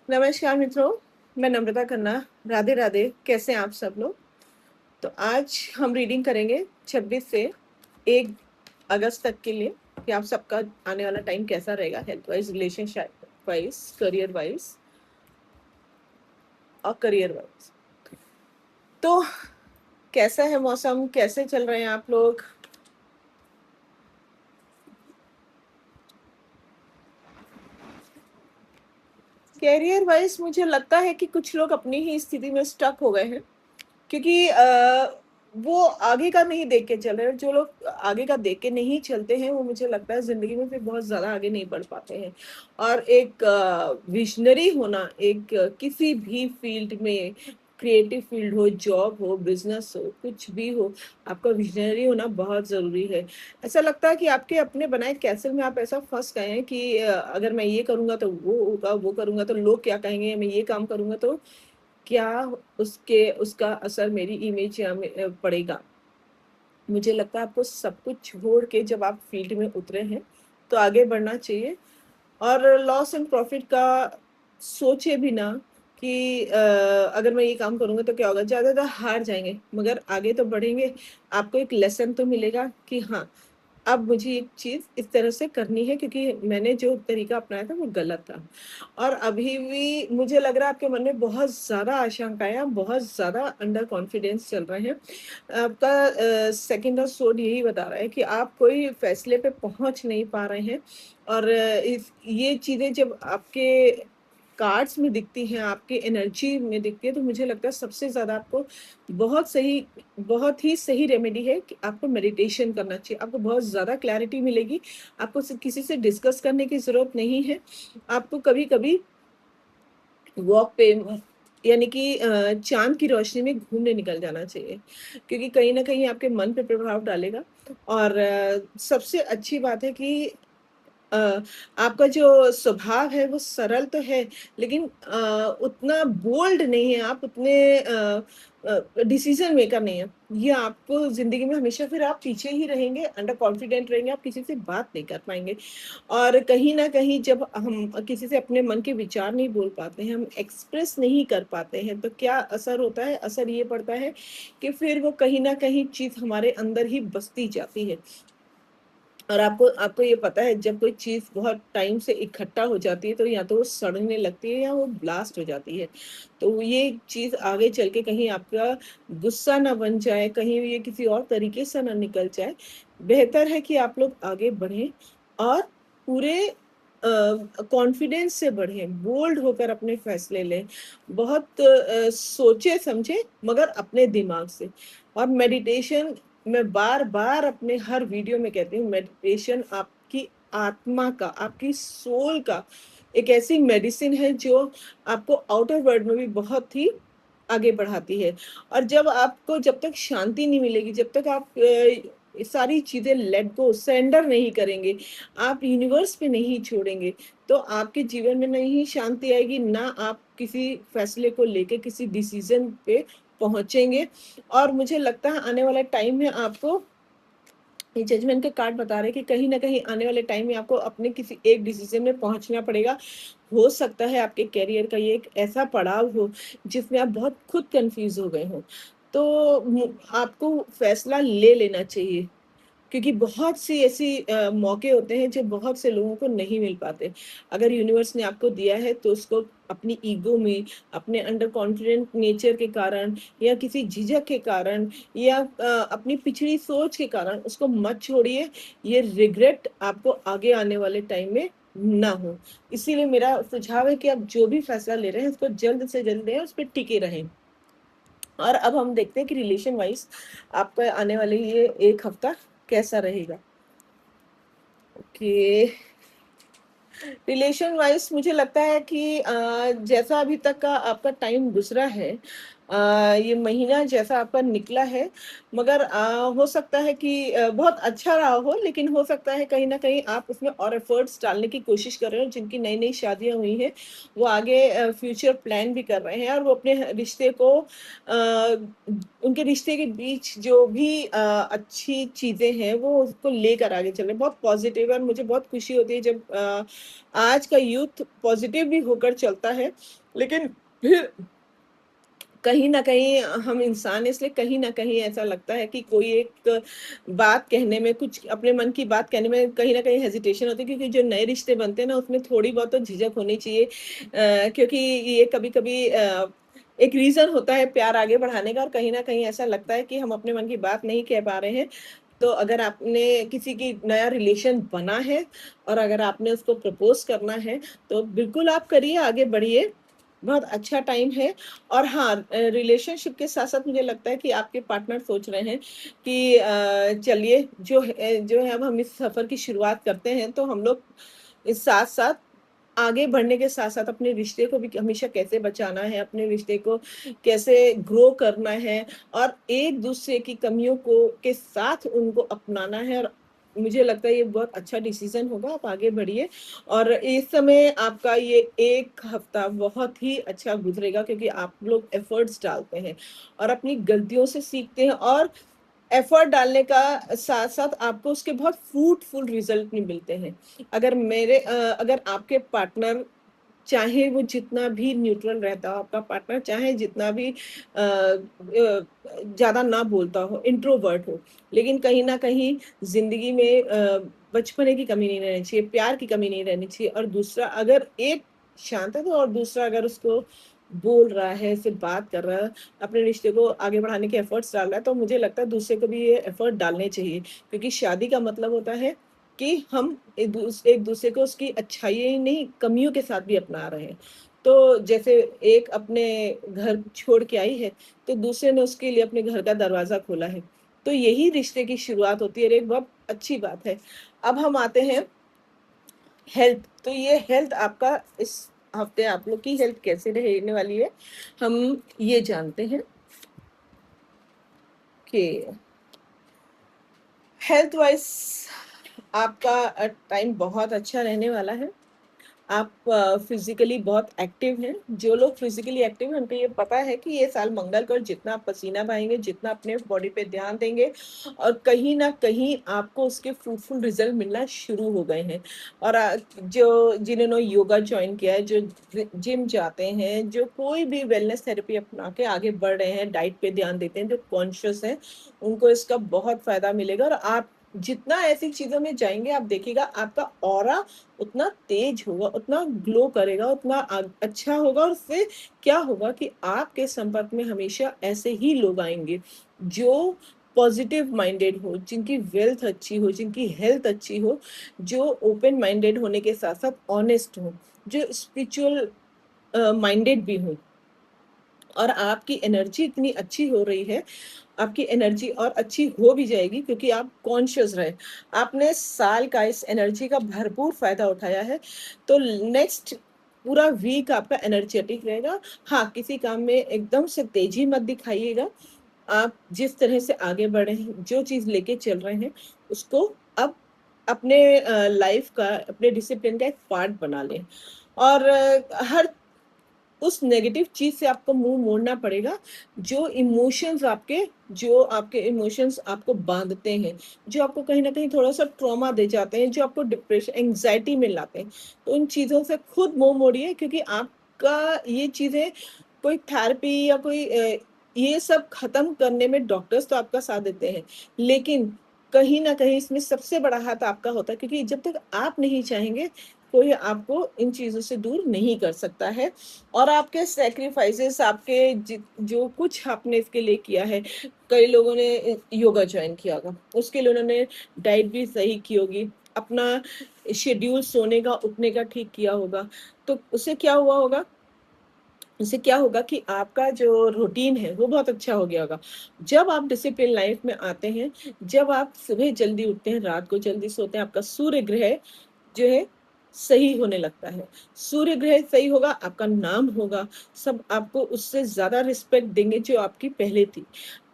नमस्कार मित्रों, मैं नम्रता खन्ना। राधे राधे। कैसे हैं आप सब लोग? तो आज हम रीडिंग करेंगे 26 से 1 अगस्त तक के लिए कि आप सबका आने वाला टाइम कैसा रहेगा, health wise, relationship wise, career wise और करियर वाइज। तो कैसा है मौसम, कैसे चल रहे हैं आप लोग? कैरियर वाइज मुझे लगता है कि कुछ लोग अपनी ही स्थिति में स्टक हो गए हैं, क्योंकि वो आगे का नहीं देख के चल रहे हैं। जो लोग आगे का देख के नहीं चलते हैं वो मुझे लगता है ज़िंदगी में फिर बहुत ज़्यादा आगे नहीं बढ़ पाते हैं। और एक विज़नरी होना, एक किसी भी फ़ील्ड में, क्रिएटिव फ़ील्ड हो, जॉब हो, बिज़नेस हो, कुछ भी हो, आपका विज़नरी होना बहुत ज़रूरी है। ऐसा लगता है कि आपके अपने बनाए कैसल में आप ऐसा फँस गए हैं कि अगर मैं ये करूँगा तो वो होगा, वो करूँगा तो लोग क्या कहेंगे, मैं ये काम करूँगा तो क्या उसका असर मेरी इमेज में पड़ेगा। मुझे लगता है आपको सब कुछ छोड़ के जब आप फील्ड में उतरे हैं तो आगे बढ़ना चाहिए। और लॉस एंड प्रॉफिट का सोचे भी ना कि अगर मैं ये काम करूँगा तो क्या होगा। ज़्यादातर हार जाएंगे मगर आगे तो बढ़ेंगे। आपको एक लेसन तो मिलेगा कि हाँ, अब मुझे ये चीज़ इस तरह से करनी है, क्योंकि मैंने जो तरीका अपनाया था वो गलत था। और अभी भी मुझे लग रहा है आपके मन में बहुत ज़्यादा आशंकाएँ, आप बहुत ज़्यादा अंडर कॉन्फिडेंस चल रहे हैं। आपका सेकंड ऑफ सोर्ड यही बता रहा है कि आप कोई फैसले पे पहुँच नहीं पा रहे हैं। और इस ये चीज़ें जब आपके कार्ड्स में दिखती हैं, आपकी एनर्जी में दिखती है, तो मुझे लगता है सबसे ज़्यादा आपको बहुत ही सही रेमेडी है कि आपको मेडिटेशन करना चाहिए। आपको बहुत ज़्यादा क्लैरिटी मिलेगी। आपको किसी से डिस्कस करने की ज़रूरत नहीं है। आपको कभी-कभी वॉक पे यानी कि चाँद की रोशनी में घूमने निकल जाना चाहिए, क्योंकि कहीं न कहीं आपके मन पे प्रभाव डालेगा। और सबसे अच्छी बात है कि अ, आपका जो स्वभाव है वो सरल तो है, लेकिन उतना बोल्ड नहीं है, आप उतने डिसीज़न मेकर नहीं है। ये आपको ज़िंदगी में हमेशा फिर आप पीछे ही रहेंगे, अंडर कॉन्फिडेंट रहेंगे, आप किसी से बात नहीं कर पाएँगे। और कहीं न कहीं जब हम किसी से अपने मन के विचार नहीं बोल पाते हैं, हम एक्सप्रेस नहीं कर पाते हैं, तो क्या असर होता है? असर ये पड़ता है कि फिर वो कहीं न कहीं चीज़ हमारे अंदर ही बसती जाती है। और आपको आपको ये पता है, जब कोई चीज़ बहुत टाइम से इकट्ठा हो जाती है तो या तो वो सड़ने लगती है या वो ब्लास्ट हो जाती है। तो ये चीज़ आगे चल के कहीं आपका गुस्सा ना बन जाए, कहीं ये किसी और तरीके से ना निकल जाए। बेहतर है कि आप लोग आगे बढ़ें और पूरे कॉन्फिडेंस से बढ़ें, बोल्ड होकर अपने फैसले लें। बहुत सोचे-समझे मगर अपने दिमाग से। और मेडिटेशन, मैं बार-बार अपने हर वीडियो में कहती हूँ, मेडिटेशन आपकी आत्मा का, आपकी सोल का एक ऐसी मेडिसिन है जो आपको आउटर वर्ल्ड में भी बहुत ही आगे बढ़ाती है। और जब तक शांति नहीं मिलेगी, जब तक आप ये सारी चीज़ें लेट गो, सरेंडर नहीं करेंगे, आप यूनिवर्स पे नहीं छोड़ेंगे, तो आपके जीवन में नहीं शांति आएगी, ना आप किसी फैसले को लेके किसी डिसीज़न पे पहुँचेंगे। और मुझे लगता है आने वाले टाइम में आपको ये जजमेंट के कार्ड बता रहे हैं कि कहीं न कहीं आने वाले टाइम में आपको अपने किसी एक डिसीज़न में पहुँचना पड़ेगा। हो सकता है आपके करियर का ये एक ऐसा पड़ाव हो जिसमें आप बहुत खुद कन्फ्यूज़ हो गए हों। तो आपको फैसला ले लेना चाहिए। क्योंकि बहुत सी ऐसी मौके होते हैं जो बहुत से लोगों को नहीं मिल पाते। अगर यूनिवर्स ने आपको दिया है तो उसको अपनी ईगो में, अपने अंडर कॉन्फिडेंट नेचर के कारण या किसी झिझक के कारण या अपनी पिछड़ी सोच के कारण उसको मत छोड़िए। ये रिग्रेट आपको आगे आने वाले टाइम में ना हो। इसीलिए मेरा सुझाव है कि आप जो भी फैसला ले रहे हैं उसको जल्द से जल्द लें, उस पे टिके रहें। और अब हम देखते हैं कि रिलेशन वाइज़ आपका आने वाले ये 1 हफ्ता कैसा रहेगा? ओके। रिलेशन वाइज़ मुझे लगता है कि जैसा अभी तक का आपका टाइम गुज़रा है, ये महीना जैसा आपका निकला है, मगर हो सकता है कि बहुत अच्छा रहा हो, लेकिन हो सकता है कहीं न कहीं आप उसमें और एफर्ट्स डालने की कोशिश कर रहे हो। जिनकी नई-नई शादियाँ हुई हैं, वो आगे फ्यूचर प्लान भी कर रहे हैं और वो अपने रिश्ते को उनके रिश्ते के बीच जो भी अच्छी चीज़ें हैं, वो उसको लेकर आगे चल रहे हैं। बहुत पॉज़िटिव है और मुझे बहुत खुशी होती है जब आज का यूथ पॉज़िटिव भी होकर चलता है, लेकिन फिर कहीं न कहीं हम इंसान हैं, इसलिए कहीं न कहीं ऐसा लगता है कि कोई एक बात कहने में, कुछ अपने मन की बात कहने में कहीं न कहीं हेजिटेशन होती है, क्योंकि जो नए रिश्ते बनते हैं ना, उसमें थोड़ी बहुत तो झिझक होनी चाहिए। क्योंकि ये कभी-कभी एक रीज़न होता है प्यार आगे बढ़ाने का, और कहीं न कहीं ऐसा लगता है कि हम अपने मन की बात नहीं कह पा रहे हैं। तो अगर आपने किसी की नया रिलेशन बना है और अगर आपने उसको प्रपोज़ करना है, तो बिल्कुल आप करिए, आगे बढ़िए। बहुत अच्छा टाइम है। और हाँ, रिलेशनशिप के साथ-साथ मुझे लगता है कि आपके पार्टनर सोच रहे हैं कि चलिए जो है अब हम इस सफ़र की शुरुआत करते हैं, तो हम लोग इस साथ-साथ आगे बढ़ने के साथ-साथ अपने रिश्ते को भी हमेशा कैसे बचाना है, अपने रिश्ते को कैसे ग्रो करना है और एक-दूसरे की कमियों को के साथ उनको अपनाना है। और मुझे लगता है ये बहुत अच्छा डिसीज़न होगा, आप आगे बढ़िए। और इस समय आपका ये 1 हफ्ता बहुत ही अच्छा गुज़रेगा, क्योंकि आप लोग एफ़र्ट्स डालते हैं और अपनी गलतियों से सीखते हैं, और एफ़र्ट डालने का साथ-साथ आपको उसके बहुत फ्रूटफुल रिज़ल्ट भी मिलते हैं। अगर आपके पार्टनर, चाहे वो जितना भी न्यूट्रल रहता हो, आपका पार्टनर चाहे जितना भी ज़्यादा ना बोलता हो, इंट्रोवर्ट हो, लेकिन कहीं न कहीं ज़िंदगी में बचपने की कमी नहीं रहनी चाहिए, प्यार की कमी नहीं रहनी चाहिए। और दूसरा, अगर एक शांत है, तो और दूसरा अगर उसको बोल रहा है, सिर्फ़ बात कर रहा है, अपने रिश्ते को आगे बढ़ाने के एफ़र्ट्स डाल रहा है, तो मुझे लगता है दूसरे को भी ये एफ़र्ट डालने चाहिए। क्योंकि शादी का मतलब होता है कि हम एक-दूसरे को उसकी अच्छाइयाँ ही नहीं, कमियों के साथ भी अपना रहे हैं। तो जैसे एक अपने घर छोड़ के आई है, तो दूसरे ने उसके लिए अपने घर का दरवाज़ा खोला है। तो यही रिश्ते की शुरुआत होती है और एक बहुत अच्छी बात है। अब हम आते हैं हेल्थ। तो ये हेल्थ आपका इस हफ़्ते आप लोग की हेल्थ कैसे रहने वाली है, हम ये जानते हैं कि हेल्थ वाइज़ आपका टाइम बहुत अच्छा रहने वाला है। आप फिज़िकली बहुत एक्टिव हैं। जो लोग फिज़िकली एक्टिव हैं, उनको ये पता है कि ये साल मंगल को जितना आप पसीना बहाएँगे, जितना अपने बॉडी पे ध्यान देंगे, और कहीं न कहीं आपको उसके फ्रूटफुल रिज़ल्ट मिलना शुरू हो गए हैं। और जो जिन्होंने योगा जॉइन किया है, जो जिम जाते हैं, जो कोई भी वेलनेस थेरेपी अपना के आगे बढ़ रहे हैं, डाइट पे ध्यान देते हैं, जो कॉन्शियस हैं, उनको इसका बहुत फ़ायदा मिलेगा। और आप जितना ऐसी चीज़ों में जाएँगे, आप देखिएगा आपका ऑरा उतना तेज होगा, उतना ग्लो करेगा, उतना अच्छा होगा। और उससे क्या होगा कि आपके संपर्क में हमेशा ऐसे ही लोग आएँगे, जो पॉज़िटिव माइंडेड हो, जिनकी वेल्थ अच्छी हो, जिनकी हेल्थ अच्छी हो, जो ओपन माइंडेड होने के साथ-साथ ऑनेस्ट हों, जो स्पिरिचुअल माइंडेड भी हों। और आपकी एनर्जी इतनी अच्छी हो रही है, आपकी एनर्जी और अच्छी हो भी जाएगी, क्योंकि आप कॉन्शियस रहे। आपने साल का इस एनर्जी का भरपूर फ़ायदा उठाया है, तो नेक्स्ट पूरा वीक आपका एनर्जेटिक रहेगा। हाँ, किसी काम में एकदम से तेज़ी मत दिखाइएगा। आप जिस तरह से आगे बढ़े हैं, जो चीज़ लेके चल रहे हैं, उसको अब अपने लाइफ़ का, अपने डिसिप्लिन का एक पार्ट बना लें। और हर उस नेगेटिव चीज़ से आपको मुँह मोड़ना पड़ेगा, जो आपके इमोशंस आपको बाँधते हैं, जो आपको कहीं न कहीं थोड़ा-सा ट्रॉमा दे जाते हैं, जो आपको एंग्ज़ायटी में लाते हैं। तो उन चीज़ों से खुद मुँह मोड़िए, क्योंकि आपका ये चीज़ें कोई थेरेपी या ये सब ख़त्म करने में डॉक्टर्स तो आपका साथ देते हैं, लेकिन कहीं न कहीं इसमें सबसे बड़ा हाथ आपका होता है, क्योंकि जब तक आप नहीं चाहेंगे, कोई आपको इन चीज़ों से दूर नहीं कर सकता है। और आपके सैक्रिफाइसेस, आपके जो कुछ आपने इसके लिए किया है, कई लोगों ने योगा जॉइन किया होगा, उसके लिए उन्होंने डाइट भी सही की होगी, अपना शेड्यूल सोने का, उठने का ठीक किया होगा। तो उससे क्या होगा कि आपका जो रूटीन है, वो बहुत अच्छा हो गया होगा। जब आप डिसिप्लिन लाइफ में आते हैं, जब आप सुबह जल्दी उठते हैं, रात को जल्दी सोते हैं, आपका सूर्य ग्रह जो है सही होने लगता है। सूर्य ग्रह सही होगा, आपका नाम होगा, सब आपको उससे ज़्यादा रिस्पेक्ट देंगे जो आपकी पहले थी।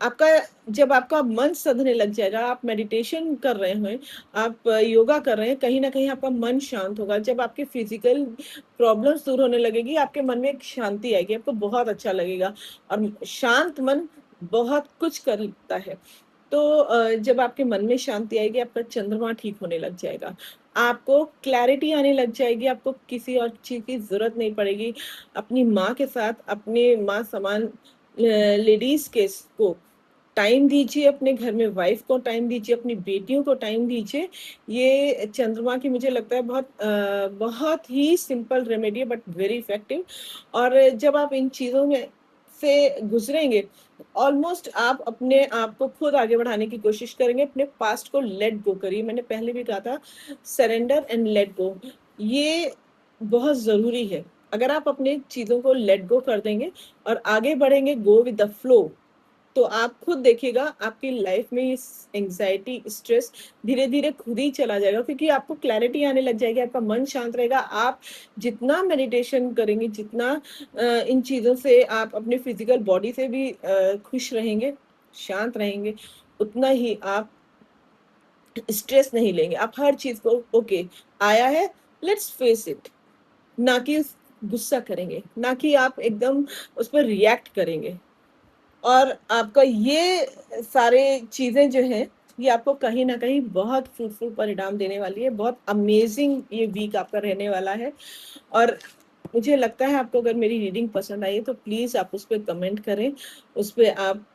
आपका जब आपका मन सधने लग जाएगा, आप मेडिटेशन कर रहे हैं, आप योगा कर रहे हैं, कहीं न कहीं आपका मन शांत होगा। जब आपके फिज़िकल प्रॉब्लम्स दूर होने लगेगी, आपके मन में एक शांति आएगी, आपको बहुत अच्छा लगेगा और शांत मन बहुत कुछ करता है। तो जब आपके मन में शांति आएगी, आपका चंद्रमा ठीक होने लग जाएगा। आपको क्लैरिटी आने लग जाएगी, आपको किसी और चीज़ की ज़रूरत नहीं पड़ेगी। अपनी माँ के साथ, अपने माँ समान लेडीज़ के स को टाइम दीजिए, अपने घर में वाइफ़ को टाइम दीजिए, अपनी बेटियों को टाइम दीजिए। ये चंद्रमा की मुझे लगता है बहुत ही सिंपल रेमेडी है बट वेरी इफ़ेक्टिव और जब आप इन चीज़ों में से गुज़रेंगे, ऑलमोस्ट आप अपने आप को खुद आगे बढ़ाने की कोशिश करेंगे, अपने पास्ट को लेट गो करिए। मैंने पहले भी कहा था सरेंडर एंड लेट गो ये बहुत ज़रूरी है। अगर आप अपनी चीज़ों को लेट गो कर देंगे और आगे बढ़ेंगे गो विद द फ्लो तो आप खुद देखिएगा आपकी लाइफ में इस एंग्जायटी, स्ट्रेस धीरे-धीरे खुद ही चला जाएगा क्योंकि आपको क्लैरिटी आने लग जाएगी, आपका मन शांत रहेगा। आप जितना मेडिटेशन करेंगे, जितना इन चीज़ों से आप अपने फिज़िकल बॉडी से भी खुश रहेंगे, शांत रहेंगे, उतना ही आप स्ट्रेस नहीं लेंगे। आप हर चीज़ को ओके आया है, लेट्स फेस इट ना कि गुस्सा करेंगे, ना कि आप एकदम उस पर रिएक्ट करेंगे। और आपका ये सारे चीज़ें जो हैं, ये आपको कहीं न कहीं बहुत फ्रूटफुल परिणाम देने वाली है, बहुत अमेज़िंग ये वीक आपका रहने वाला है। और मुझे लगता है आपको अगर मेरी रीडिंग पसंद आई है तो प्लीज़ आप उस पे कमेंट करें, उस पे आप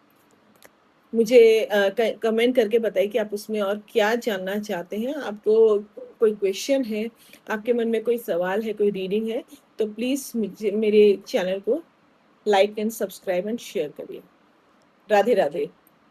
मुझे क कमेंट करके बताइए कि आप उसमें और क्या जानना चाहते हैं? आपको कोई क्वेश्चन है, आपके मन में कोई सवाल है, कोई रीडिंग है, तो प्लीज़ मुझे मेरे चैनल को like and subscribe and share करिए। राधे, राधे।